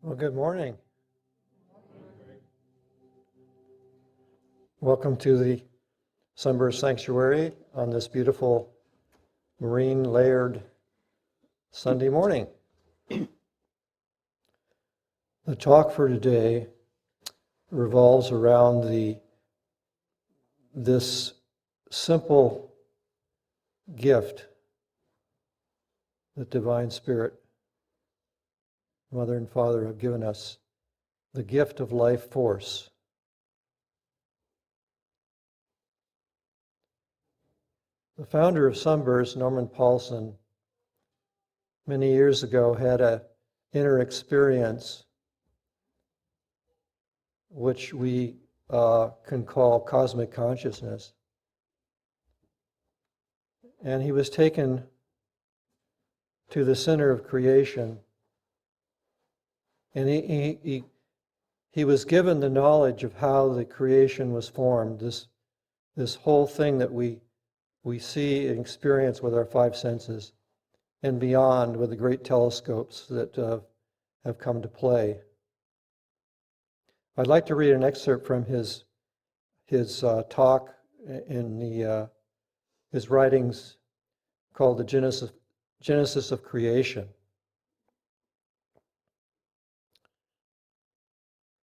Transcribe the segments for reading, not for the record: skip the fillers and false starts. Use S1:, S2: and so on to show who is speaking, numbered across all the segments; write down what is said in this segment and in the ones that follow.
S1: Well, good morning. Welcome to the Sunburst Sanctuary on this beautiful marine layered Sunday morning. The talk for today revolves around this simple gift that Divine Spirit, Mother and Father have given us, the gift of life force. The founder of Sunburst, Norman Paulson, many years ago had an inner experience which we can call cosmic consciousness. And he was taken to the center of creation, and he was given the knowledge of how the creation was formed, this whole thing that we see and experience with our five senses, and beyond with the great telescopes that have come to play. I'd like to read an excerpt from his talk in his writings called The Genesis of Creation.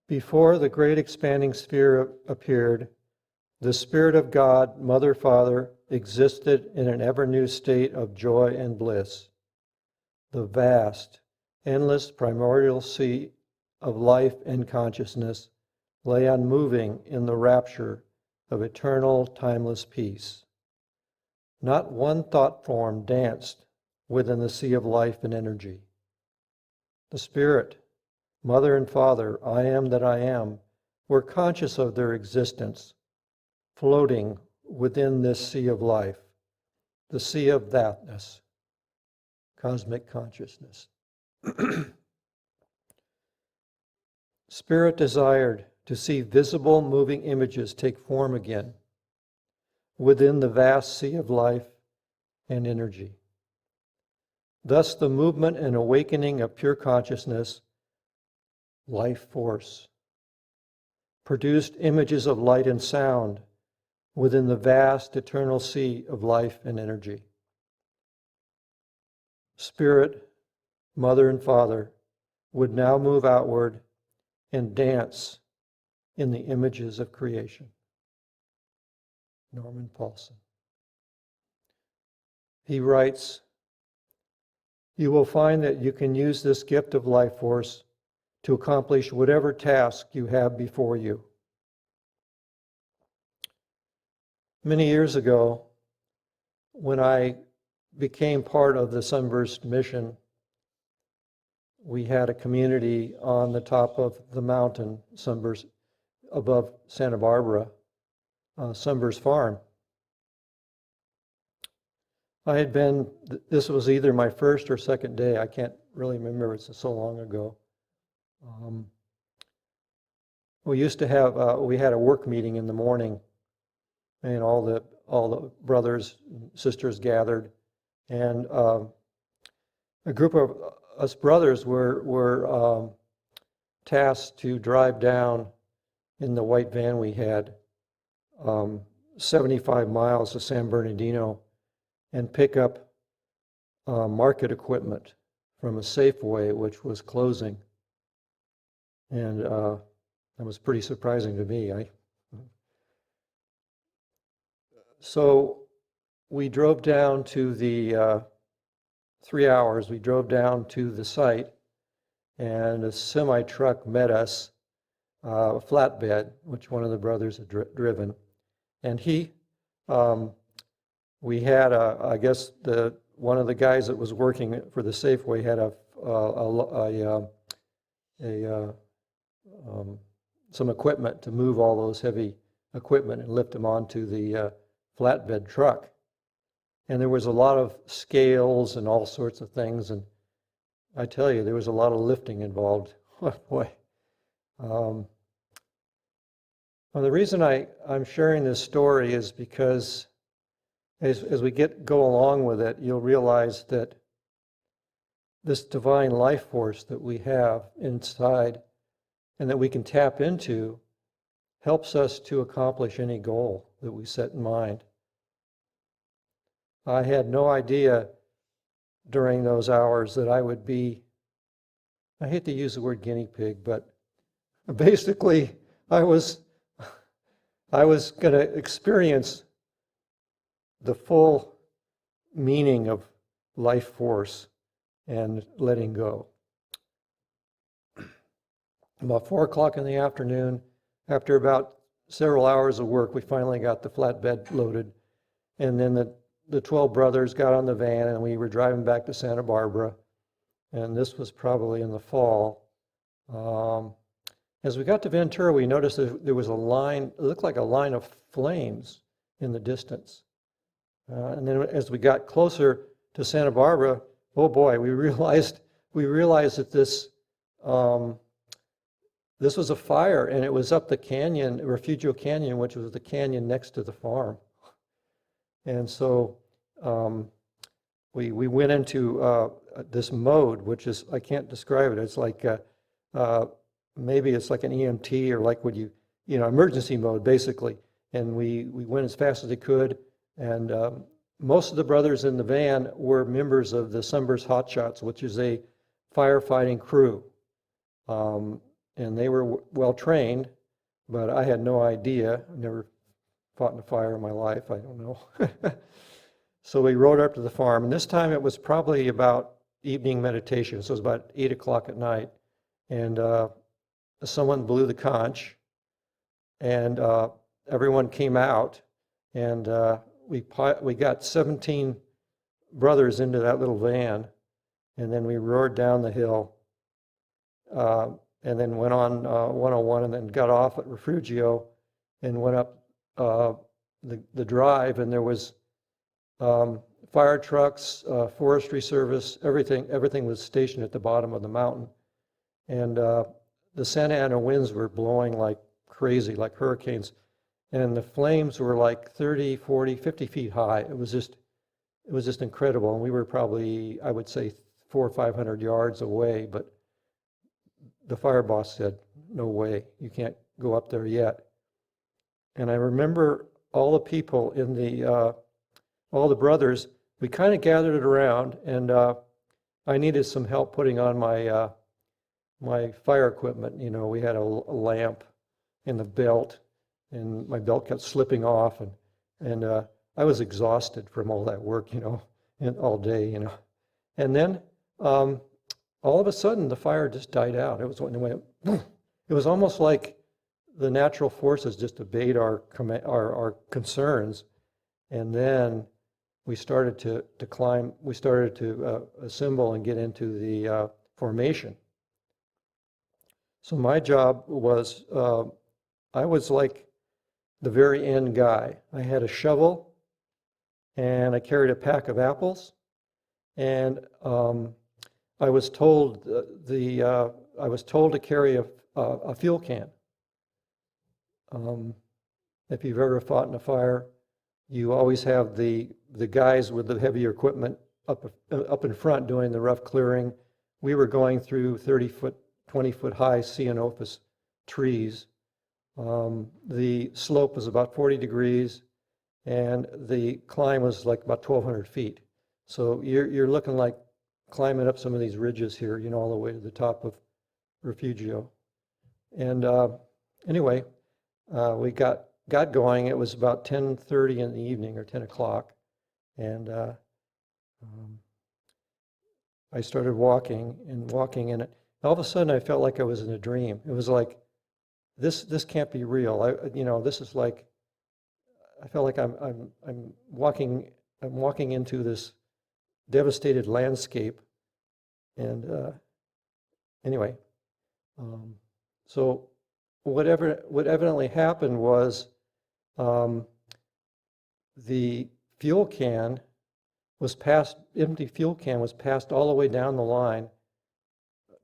S1: Before the great expanding sphere appeared, the Spirit of God, Mother, Father, existed in an ever-new state of joy and bliss. The vast, endless primordial sea of life and consciousness lay unmoving in the rapture of eternal, timeless peace. Not one thought form danced within the sea of life and energy. The Spirit, Mother and Father, I am that I am, were conscious of their existence, floating within this sea of life, the sea of thatness, cosmic consciousness. Spirit desired to see visible, moving images take form again within the vast sea of life and energy. Thus, the movement and awakening of pure consciousness, life force, produced images of light and sound within the vast eternal sea of life and energy. Spirit, Mother and Father would now move outward and dance in the images of creation. Norman Paulson. He writes, "You will find that you can use this gift of life force to accomplish whatever task you have before you." Many years ago, when I became part of the Sunburst mission, we had a community on the top of the mountain, Sunburst, above Santa Barbara, Sunburst Farm. This was either my first or second day, I can't really remember, it's so long ago. We used to have, we had a work meeting in the morning, and all the brothers and sisters gathered, and a group of us brothers were tasked to drive down in the white van we had 75 miles to San Bernardino and pick up market equipment from a Safeway which was closing. And that was pretty surprising to me. So we drove down to the 3 hours, we drove down to the site, and a semi-truck met us, a flatbed, which one of the brothers had driven. And we had I guess one of the guys that was working for the Safeway had some equipment to move all those heavy equipment and lift them onto the flatbed truck. And there was a lot of scales and all sorts of things, and I tell you, there was a lot of lifting involved. Oh boy. Well, the reason I'm sharing this story is because as we go along with it, you'll realize that this divine life force that we have inside and that we can tap into helps us to accomplish any goal that we set in mind. I had no idea during those hours that I would be, I hate to use the word guinea pig, but basically I was going to experience the full meaning of life force and letting go. About 4 o'clock in the afternoon, after about several hours of work, we finally got the flatbed loaded. And then the 12 brothers got on the van and we were driving back to Santa Barbara. And this was probably in the fall. As we got to Ventura, we noticed that there was a line, it looked like a line of flames in the distance. And then as we got closer to Santa Barbara, oh boy, we realized that this was a fire, and it was up the canyon, Refugio Canyon, which was the canyon next to the farm. And so we went into this mode, which is, I can't describe it. It's like maybe it's like an EMT or like emergency mode basically. And we went as fast as they could. And most of the brothers in the van were members of the Sunburst Hotshots, which is a firefighting crew. And they were well trained, but I had no idea. I never fought in a fire in my life. I don't know. So we rode up to the farm, and this time it was probably about evening meditation. So it was about 8 o'clock at night, and someone blew the conch, and everyone came out, and we got 17 brothers into that little van, and then we roared down the hill, and then went on 101, and then got off at Refugio, and went up the drive, and there was fire trucks, forestry service, everything was stationed at the bottom of the mountain. And the Santa Ana winds were blowing like crazy, like hurricanes. And the flames were like 30, 40, 50 feet high. It was just incredible. And we were probably, I would say, 400 or 500 yards away. But the fire boss said, no way, you can't go up there yet. And I remember all the people in all the brothers, we kind of gathered it around, and I needed some help putting on my fire equipment. We had a lamp and the belt, and my belt kept slipping off, and I was exhausted from all that work, and all day, And then all of a sudden the fire just died out. It was almost like the natural forces just obeyed our concerns, and then we started to climb. We started to assemble and get into the formation. So my job was, I was like the very end guy. I had a shovel, and I carried a pack of apples, and I was told to carry a fuel can. If you've ever fought in a fire, you always have the guys with the heavier equipment up in front doing the rough clearing. We were going through 30-foot, 20-foot high ceanothus trees. The slope was about 40 degrees, and the climb was like about 1,200 feet. So you're looking like climbing up some of these ridges here, all the way to the top of Refugio. And anyway, we got going. It was about 10:30 in the evening, or 10 o'clock, and I started walking, and all of a sudden I felt like I was in a dream. It was like, this can't be real. This is like, I felt like I'm walking into this devastated landscape, and anyway, so what evidently happened was the fuel can was passed, empty fuel can was passed all the way down the line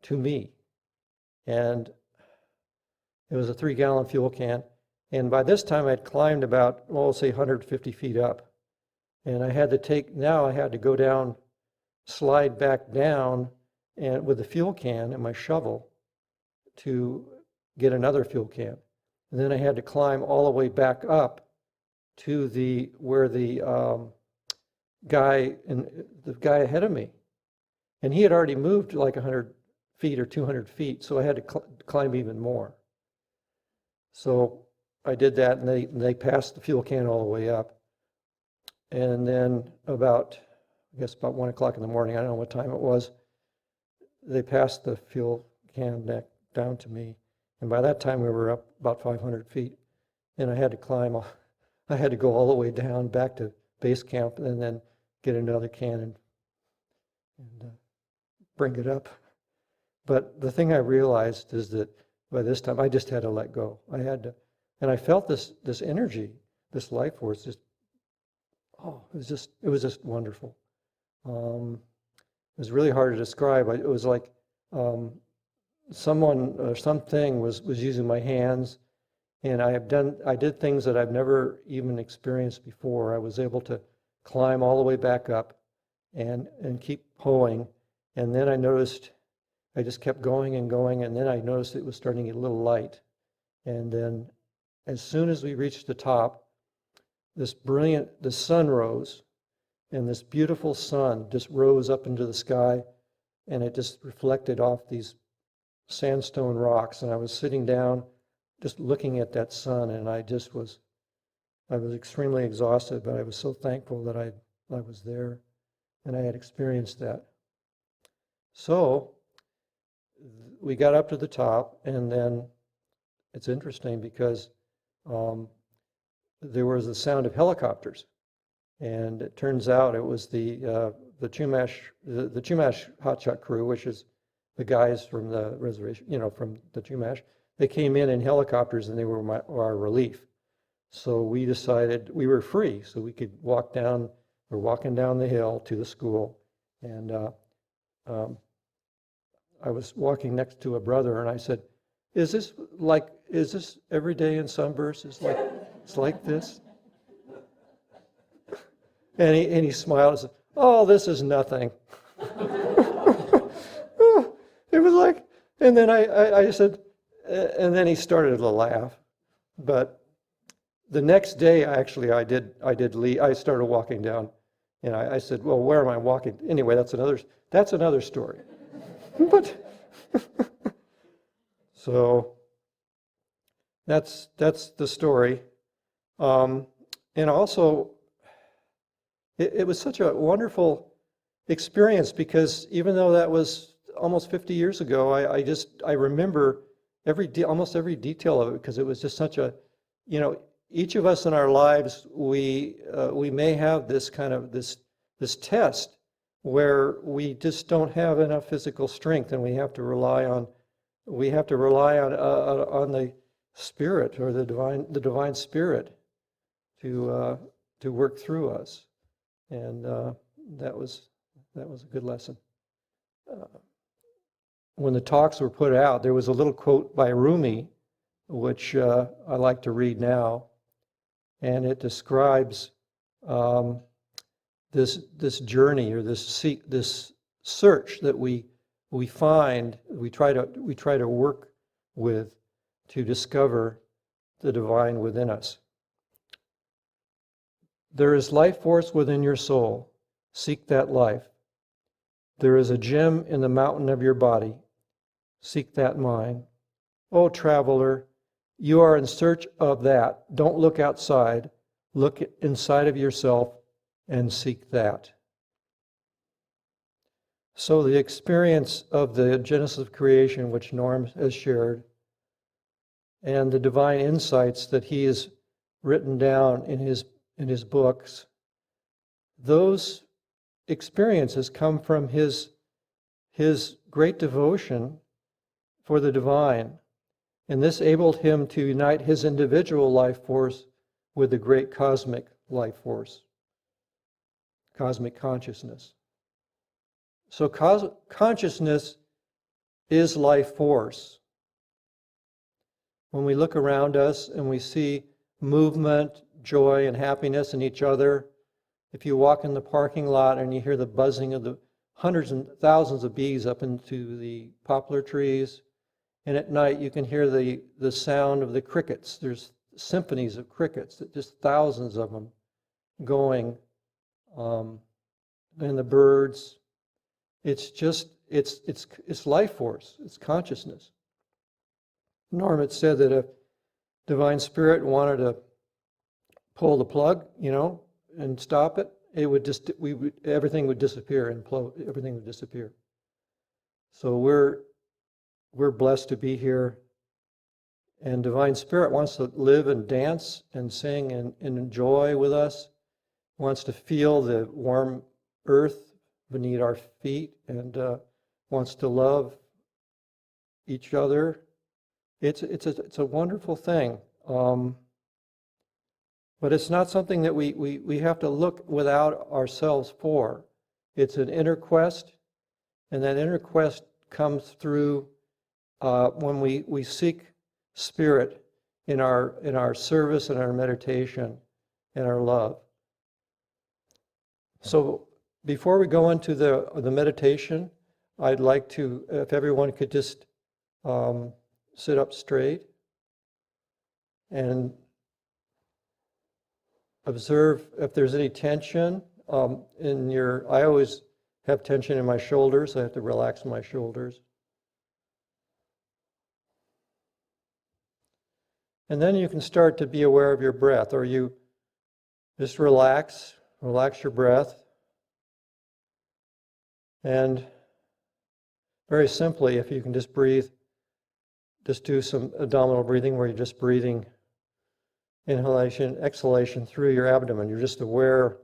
S1: to me. And it was a 3-gallon fuel can. And by this time I'd climbed about, well, say 150 feet up. And I had to go down, slide back down and with a fuel can and my shovel to get another fuel can. And then I had to climb all the way back up to where the guy ahead of me, and he had already moved like 100 feet or 200 feet, so I had to climb even more. So I did that, and they passed the fuel can all the way up. And then about 1 o'clock in the morning, I don't know what time it was, they passed the fuel can down to me. And by that time, we were up about 500 feet. And I had to go all the way down back to base camp and then get another can and bring it up. But the thing I realized is that by this time, I just had to let go. And I felt this energy, this life force, it was just wonderful. It was really hard to describe. It was like someone or something was using my hands, and I did things that I've never even experienced before. I was able to climb all the way back up and keep pulling, and then I noticed I just kept going and going, and then I noticed it was starting to get a little light. And then as soon as we reached the top, the sun rose, and this beautiful sun just rose up into the sky, and it just reflected off these sandstone rocks. And I was sitting down just looking at that sun, and I was extremely exhausted, but I was so thankful that I was there and I had experienced that. So we got up to the top, and then it's interesting because there was the sound of helicopters, and it turns out it was the Chumash hotshot crew, which is the guys from the reservation, from the Chumash. They came in helicopters, and they were our relief. So we decided we were free, so we could walk down. We're walking down the hill to the school, and I was walking next to a brother, and I said, is this every day in Sunburst? It's like this? And he smiled and said, oh, this is nothing. It was like, and then I said, and then he started to laugh. But the next day, I did leave. I started walking down, and I said, well, where am I walking? Anyway, that's another story. But so that's the story. And also, it was such a wonderful experience because even though that was almost 50 years ago, I remember almost every detail of it because it was just such a, each of us in our lives, we may have this kind of this test where we just don't have enough physical strength, and we have to rely on the Spirit or the divine Spirit to work through us, and that was a good lesson. When the talks were put out, there was a little quote by Rumi, which I like to read now, and it describes this journey or this search that we try to work with to discover the divine within us. There is life force within your soul. Seek that life. There is a gem in the mountain of your body. Seek that mine. O traveler, you are in search of that. Don't look outside. Look inside of yourself and seek that. So the experience of the Genesis of creation, which Norm has shared, and the divine insights that he has written down in his books, those experiences come from his great devotion for the divine. And this enabled him to unite his individual life force with the great cosmic life force, cosmic consciousness. So consciousness is life force. When we look around us and we see movement, joy, and happiness in each other, if you walk in the parking lot and you hear the buzzing of hundreds and thousands of bees up into the poplar trees. And at night you can hear the sound of the crickets. There's symphonies of crickets, just thousands of them going. And the birds. It's just, it's life force. It's consciousness. Norm had said that if Divine Spirit wanted to pull the plug, and stop it, everything would disappear, implode, everything would disappear. So we're blessed to be here, and Divine Spirit wants to live and dance and sing and enjoy with us, wants to feel the warm earth beneath our feet, and wants to love each other. It's a wonderful thing. But it's not something that we have to look without ourselves for. It's an inner quest, and that inner quest comes through when we seek Spirit in our service and our meditation and our love. So before we go into the meditation, I'd like to, if everyone could just sit up straight and observe if there's any tension I always have tension in my shoulders. I have to relax my shoulders. And then you can start to be aware of your breath, or you just relax your breath. And very simply, if you can just breathe, just do some abdominal breathing where you're just breathing inhalation, exhalation through your abdomen. You're just aware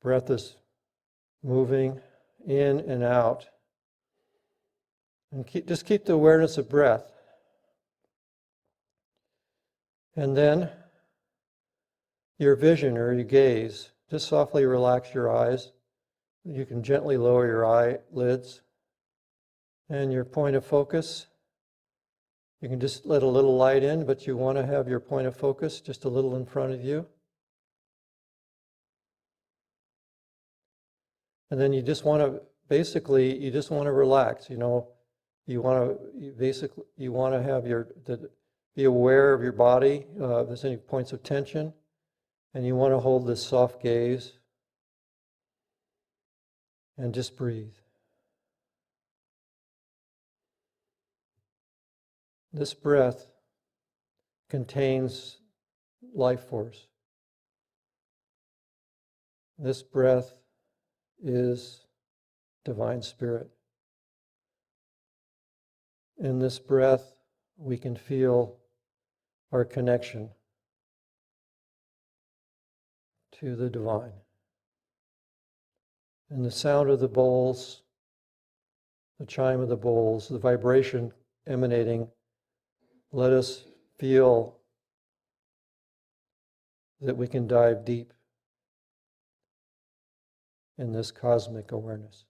S1: breath is moving in and out. And just keep the awareness of breath. And then your vision or your gaze, just softly relax your eyes. You can gently lower your eyelids. And your point of focus, you can just let a little light in, but you want to have your point of focus just a little in front of you. And then you just want to relax. You want to be aware of your body, if there's any points of tension, and you want to hold this soft gaze and just breathe. This breath contains life force. This breath is Divine Spirit. In this breath, we can feel our connection to the divine. And the sound of the bowls, the chime of the bowls, the vibration emanating, let us feel that we can dive deep in this cosmic awareness.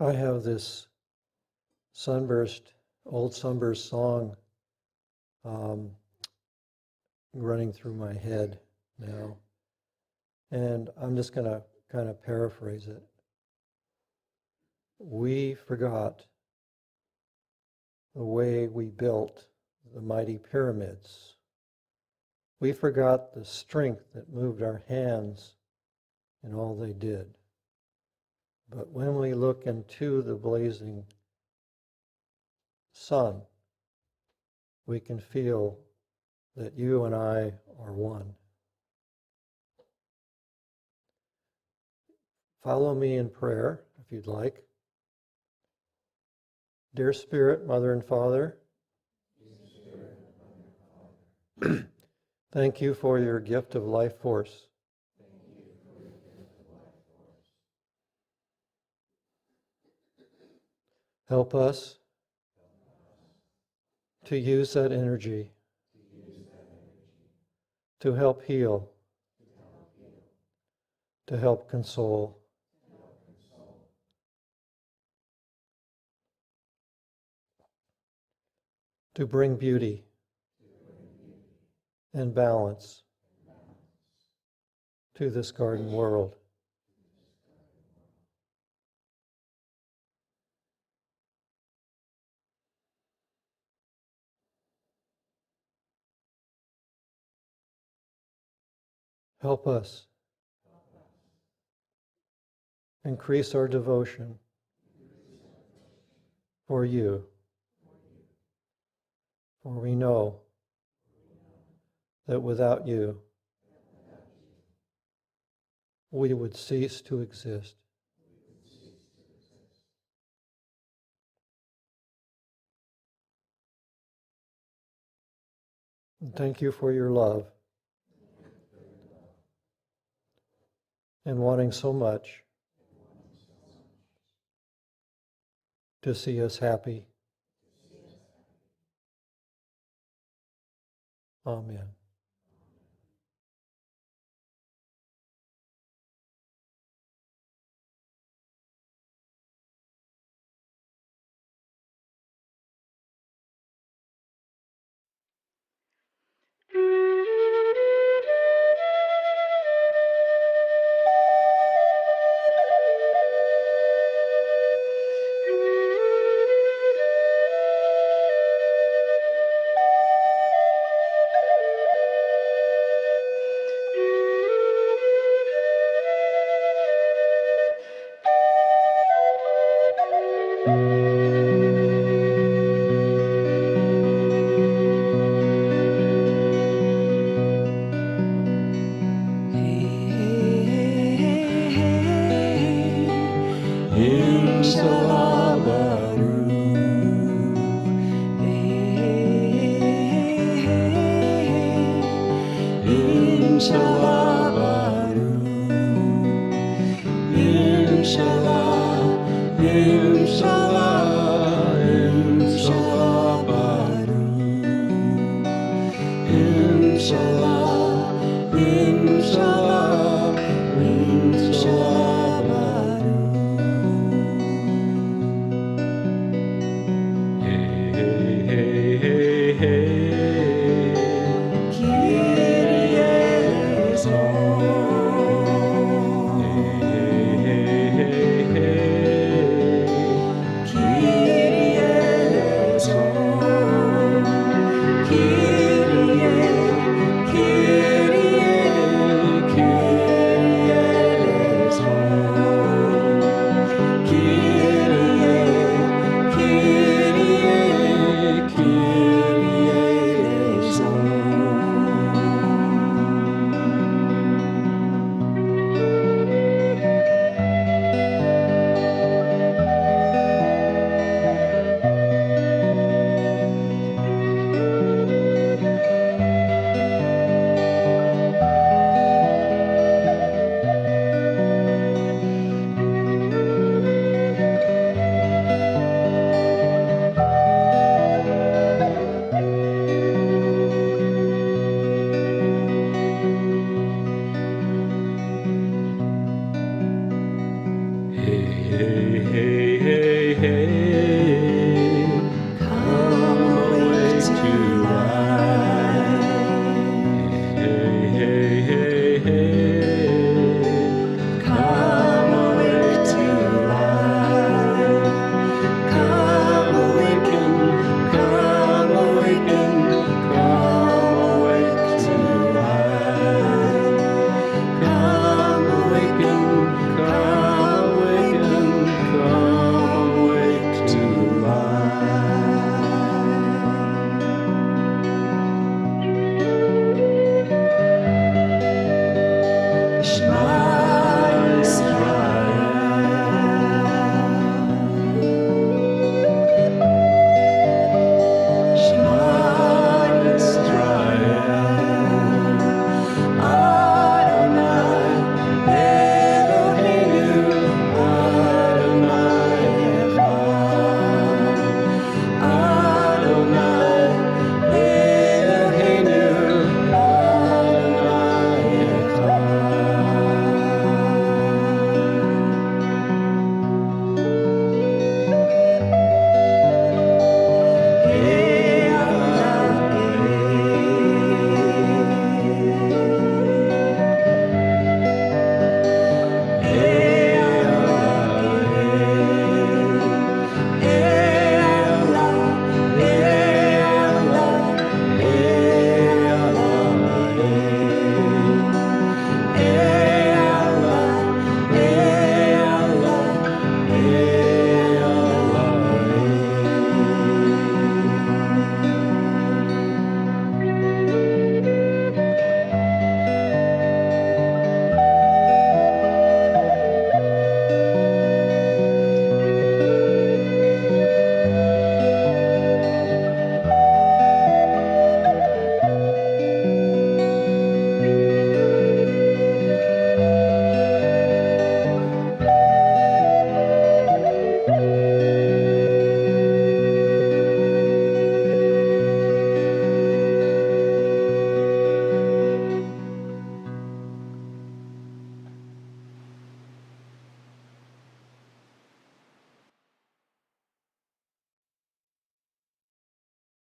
S1: I have this old Sunburst song running through my head now. And I'm just going to kind of paraphrase it. We forgot the way we built the mighty pyramids. We forgot the strength that moved our hands in all they did. But when we look into the blazing sun, we can feel that you and I are one. Follow me in prayer, if you'd like. Dear Spirit, Mother and Father, thank you for your gift of life force. Help us to use that energy to help heal, to help console. To bring beauty and balance to this garden world. Help us increase our devotion for you, for we know that without you, we would cease to exist. And thank you for your love and wanting so much to see us happy. Amen.
S2: Inshallah.